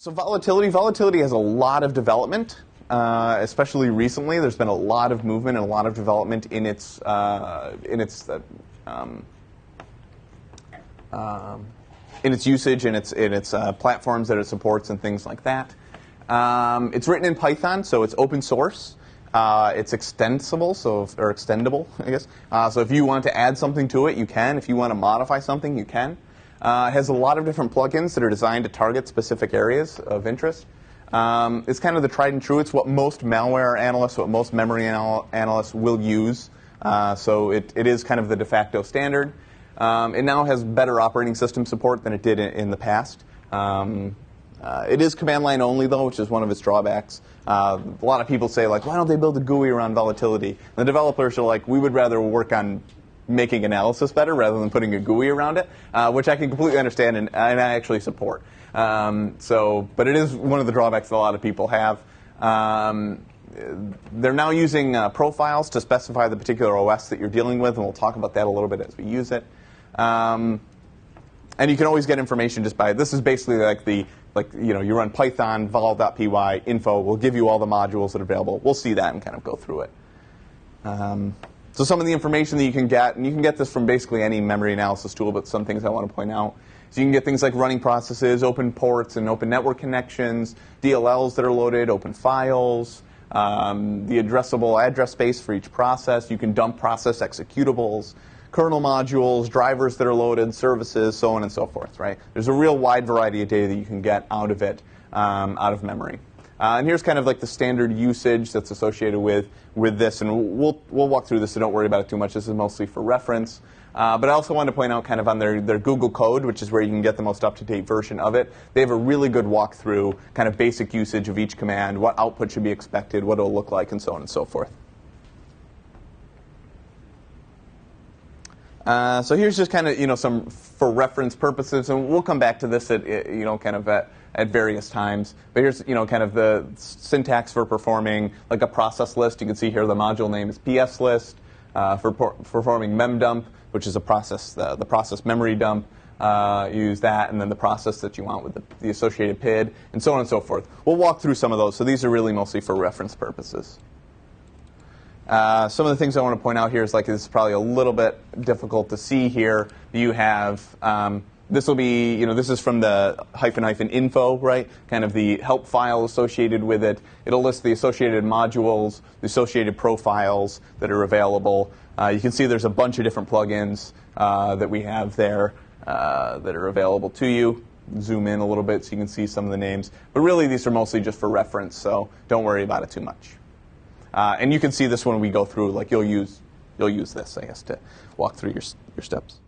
So volatility has a lot of development, especially recently. There's been a lot of movement and a lot of development in its usage and its platforms that it supports and things like that. It's written in Python, so it's open source. It's extensible, or extendable, I guess. So if you want to add something to it, you can. If you want to modify something, you can. It has a lot of different plugins that are designed to target specific areas of interest. It's kind of the tried and true. It's what most malware analysts, what most memory analysts will use. So it is kind of the de facto standard. It now has better operating system support than it did in the past. It is command line only, though, which is one of its drawbacks. A lot of people say, like, why don't they build a GUI around volatility? And the developers are like, we would rather work on making analysis better rather than putting a GUI around it, which I can completely understand and I actually support. But it is one of the drawbacks that a lot of people have. They're now using profiles to specify the particular OS that you're dealing with, and we'll talk about that a little bit as we use it. And you can always get information just by, this is basically you run Python, vol.py, info, we'll give you all the modules that are available. We'll see that and kind of go through it. So some of the information that you can get, and you can get this from basically any memory analysis tool, but some things I want to point out. So you can get things like running processes, open ports and open network connections, DLLs that are loaded, open files, the addressable address space for each process. You can dump process executables, kernel modules, drivers that are loaded, services, so on and so forth, right? There's a real wide variety of data that you can get out of it, out of memory. And here's kind of like the standard usage that's associated with this, and we'll walk through this, so don't worry about it too much. This is mostly for reference. But I also wanted to point out kind of on their Google code, which is where you can get the most up-to-date version of it. They have a really good walkthrough, kind of basic usage of each command, what output should be expected, what it'll look like, and so on and so forth. So here's just kind of some for reference purposes, and we'll come back to this at at various times. But here's kind of the syntax for performing like a process list. You can see here the module name is pslist. For performing memdump, which is a process, the process memory dump. Use that, and then the process that you want with the associated PID, and so on and so forth. We'll walk through some of those. So these are really mostly for reference purposes. Some of the things I want to point out here is this is probably a little bit difficult to see here. You have this will be this is from the --info, right? Kind of the help file associated with it. It'll list the associated modules, the associated profiles that are available. You can see there's a bunch of different plugins that we have there that are available to you. Zoom in a little bit so you can see some of the names. But really, these are mostly just for reference, so don't worry about it too much. And you can see this when we go through. Like you'll use this, I guess, to walk through your steps.